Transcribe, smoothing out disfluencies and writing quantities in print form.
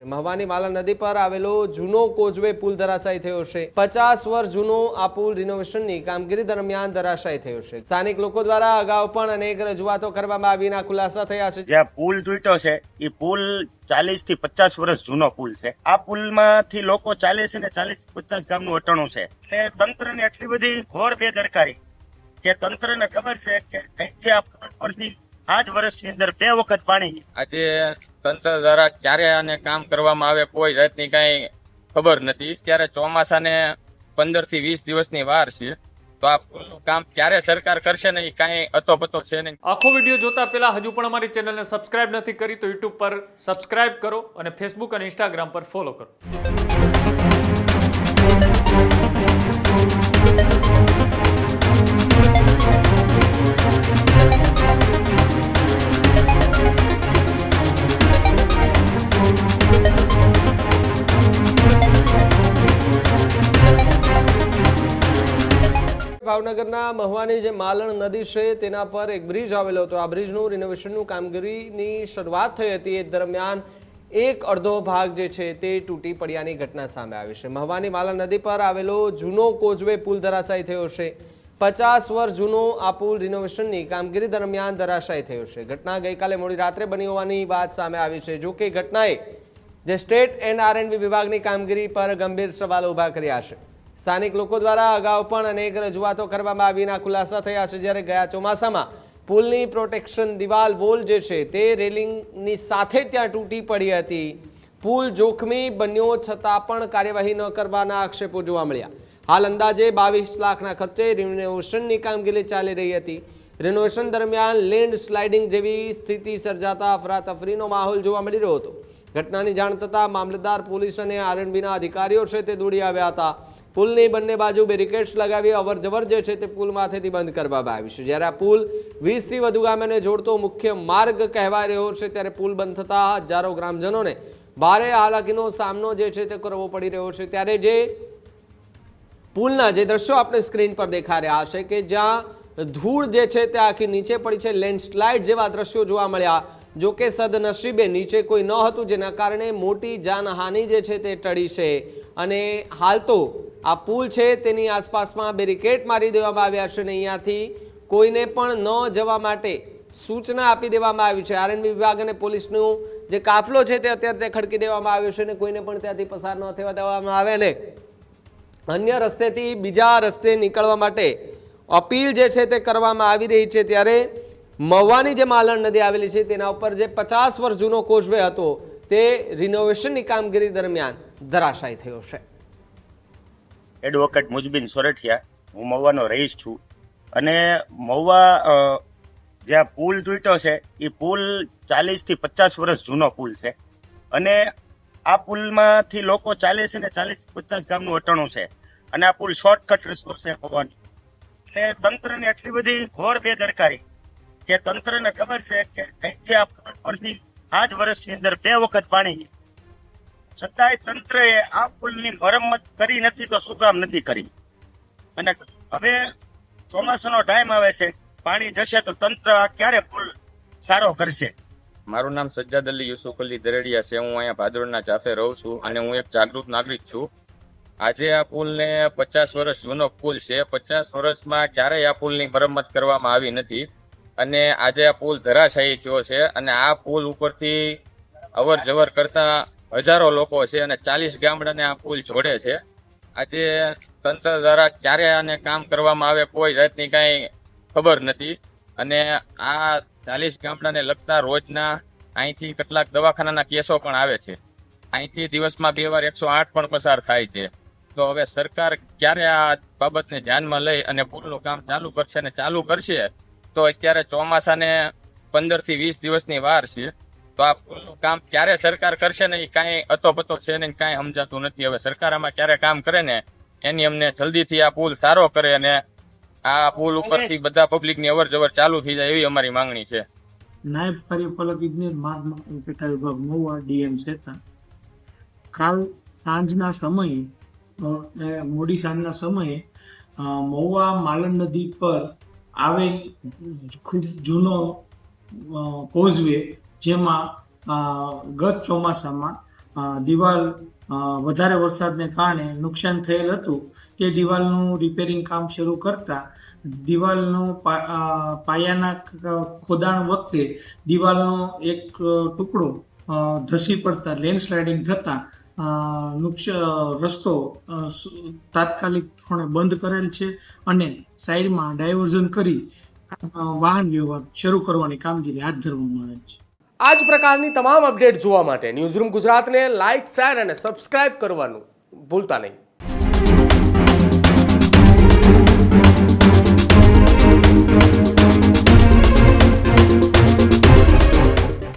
મહવાની માલા નદી પર આવેલો જૂનો કોઝવે પુલ ધરાશાયી થયો છે। 50 વર્ષ જૂનો આ પુલ રિનોવેશનની કામગીરી દરમિયાન ધરાશાયી થયો છે। સ્થાનિક લોકો દ્વારા અગાઉ પણ અનેક રજૂઆતો કરવામાં આવીના ખુલાસા થયા છે। જ્યાં પુલ તૂટ્યો છે એ પુલ 40 થી 50 વર્ષ જૂનો પુલ છે। આ પુલમાંથી લોકો ચાલે છે ને 40-50 ગામનું અટણું છે। એટલે તંત્રને એટલી બધી ઘોર બેદરકારી કે તંત્રને ખબર છે કે અહીંથી આ પુલ પરથી 5 વર્ષની અંદર 2 વખત પાણી। આજે તંત્ર દ્વારા ક્યારે આને કામ કરવામાં આવે કોઈ જાતની કઈ ખબર નથી। ત્યારે ચોમાસાને 15 થી 20 દિવસની વાર છે, તો આ પુલનું કામ ક્યારે સરકાર કરશે ને એ કઈ અતોપતો છે નહીં। આખો વિડીયો જોતા પહેલા હજુ પણ અમારી ચેનલને સબસ્ક્રાઇબ નથી કરી તો યુટ્યુબ પર સબસ્ક્રાઇબ કરો અને ફેસબુક અને ઇન્સ્ટાગ્રામ પર ફોલો કરો। ભાવનગરના મહવાની જે માલણ નદી છે તેના પર એક બ્રિજ આવેલો હતો। આ બ્રિજનું રિનોવેશનનું કામગીરીની શરૂઆત થઈ હતી। એ દરમિયાન એક અડધો ભાગ જે છે તે તૂટી પડ્યાની ઘટના સામે આવી છે। મહવાની માલણ નદી પર આવેલો જૂનો કોઝવે પુલ ધરાશાયી થયો છે। 50 વર્ષ જૂનો આ પુલ રિનોવેશનની કામગીરી દરમિયાન ધરાશાયી થયો છે। ઘટના ગઈકાલે મોડી રાત્રે બની હોવાની વાત સામે આવી છે। જો કે ઘટનાએ જે સ્ટેટ એન્ડ આરએનબી વિભાગની કામગીરી પર ગંભીર સવાલો ઊભા કર્યા છે। સ્થાનિક લોકો દ્વારા અગાઉ પણ અનેક રજૂઆતો કરવામાં આવીના ખુલાસા થયા છે। જ્યારે ગયા ચોમાસામાં પુલની પ્રોટેક્શન દિવાલ વોલ જે છે તે રેલિંગની સાથે ત્યાં તૂટી પડી હતી। પુલ જોખમી બન્યો છતાં પણ કાર્યવાહી ન કરવાના આક્ષેપો જોવા મળ્યા। હાલ અંદાજે 22 લાખના ખર્ચે રિનોવેશનની કામગીરી ચાલી રહી હતી। રિનોવેશન દરમિયાન લેન્ડ સ્લાઇડિંગ જેવી સ્થિતિ સર્જાતા અફરાતફરીનો માહોલ જોવા મળી રહ્યો હતો। ઘટનાની જાણ થતાં મામલતદાર, પોલીસ અને આરએનબીના અધિકારીઓ છે તે દોડી આવ્યા હતા। પુલની બંને બાજુ બેરિકેડ્સ લગાવી અવરજવર જે છે તે પુલ માથેથી બંધ કરવામાં આવી છે। જ્યારે આ પુલ 20 થી વધુ ગામોને જોડતો મુખ્ય માર્ગ કહેવાય રહ્યો છે, ત્યારે પુલ બંધ થતા હજારો ગ્રામજનોને ભારે હાલાકીનો સામનો જે છે તે કરવો પડી રહ્યો છે। ત્યારે જે પુલના જે દ્રશ્યો આપણે સ્ક્રીન પર દેખાઈ રહ્યા છે કે જ્યાં ધૂળ જે છે તે આખી નીચે પડી છે, લેન્ડસ્લાઇડ જેવા દ્રશ્યો જોવા મળ્યા। જો કે સદનસીબે નીચે કોઈ ન હતું, જેના કારણે મોટી જાનહાનિ જે છે તે ટળી છે। અને હાલ તો આ પુલ છે તેની આસપાસમાં બેરિકેડ મારી દેવામાં આવ્યા છે અને અહીંયાથી કોઈને પણ ન જવા માટે સૂચના આપી દેવામાં આવી છે। આરએનબી વિભાગ અને પોલીસનું જે કાફલો છે તે અત્યારે ખડકી દેવામાં આવ્યો છે અને કોઈને પણ ત્યાંથી પસાર ન થવા દેવામાં આવે ને અન્ય રસ્તેથી બીજા રસ્તે નીકળવા માટે અપીલ જે છે તે કરવામાં આવી રહી છે। ત્યારે મહવાની જે માલણ નદી આવેલી છે તેના ઉપર જે 50 વર્ષ જૂનો કોઝવે હતો તે રિનોવેશનની કામગીરી દરમિયાન ધરાશાયી થયો છે। એડવોકેટ મુજબીન સોરઠિયા, હું મહવાનો રહીશ છું। અને મહવા જ્યાં પુલ તૂટ્યો છે એ પુલ 40 થી 50 વર્ષ જૂનો પુલ છે। અને આ પુલમાંથી લોકો ચાલે છે ને 40-50 ગામનું અટણું છે। અને આ પુલ શોર્ટકટ રસ્તો છે મહવાની। એટલે તંત્રને એટલી બધી ઘોર બેદરકારી કે તંત્રને ખબર છે કે અહીંથી આ પુલ પરથી 5 વર્ષની અંદર 2 વખત પાણી। છતાંય તંત્રએ આ પુલની મરમ્મત કરી નથી તો શું કામ નથી કરી? અને હવે ચોમાસાનો ટાઈમ આવે છે, પાણી જશે તો તંત્ર આ ક્યારે પુલ સારો કરશે? મારું નામ સજ્જાદ અલી યુસુફ અલી દરેડિયા છે। હું અહીંયા ભાદરણના જાફે રહું છું અને હું એક જાગૃત નાગરિક છું। આજે આ પુલને 50 વર્ષ જૂનો પુલ છે। 50 વર્ષમાં ક્યારેય આ પુલની મરમ્મત કરવામાં આવી નથી અને આજે આ પુલ ધરાશાયી થયો છે। અને આ પુલ ઉપરથી અવર જવર કરતા હજારો લોકો છે અને 40 ગામડાને આ પુલ જોડે છે। આજે તંત્ર દ્વારા ક્યારે આને કામ કરવામાં આવે કોઈ જાતની કઈ ખબર નથી અને આ 40 ગામડાને લગતા રોજના અહીંથી કેટલાક દવાખાનાના કેસો પણ આવે છે। અહીંથી દિવસમાં 2 વાર 108 પણ પસાર થાય છે। તો હવે સરકાર ક્યારે આ બાબતને ધ્યાનમાં લઈ અને પુલનું કામ ચાલુ કરશે અને ચાલુ કરશે તો અત્યારે ચોમાસાને 15 થી 20 દિવસની વાર છે, તો આ પુલનું કામ ક્યારે સરકાર કરશે ને એ કાંઈ અતોપતો છે ને કાંઈ સમજાતું નથી। હવે સરકાર આમાં ક્યારે કામ કરે ને એની અમને જલ્દીથી આ પુલ સારો કરે અને આ પુલ ઉપરથી બધા પબ્લિકની અવર જવર ચાલુ થઈ જાય એવી અમારી માંગણી છે। નાયબ કાર્યપાલક ઇજનેર માર્ગ પેટા વિભાગ મહુવા ડીએમ શેતા કાલ સાંજના સમયે મોડી સાંજના સમયે મહુવા માલણ નદી પર આવેલ ખૂબ જૂનો કોઝવે જેમાં ગત ચોમાસામાં દિવાલ વધારે વરસાદને કારણે નુકસાન થયેલ હતું તે દિવાલનું રિપેરિંગ કામ શરૂ કરતા દિવાલનો પાયાના ખોદાણ વખતે દિવાલનો એક ટુકડો ધસી પડતા લેન્ડસ્લાઇડિંગ થતા રસ્તો તાત્કાલિક ધોરણે બંધ કરેલ છે અને સાઈડમાં ડાયવર્ઝન કરી વાહન વ્યવહાર શરૂ કરવાની કામગીરી હાથ ધરવામાં આવે છે. આ જ પ્રકારની તમામ અપડેટ જોવા માટે ન્યૂઝરૂમ ગુજરાતને લાઇક, શેર અને સબસ્ક્રાઇબ કરવાનું ભૂલતા નહીં.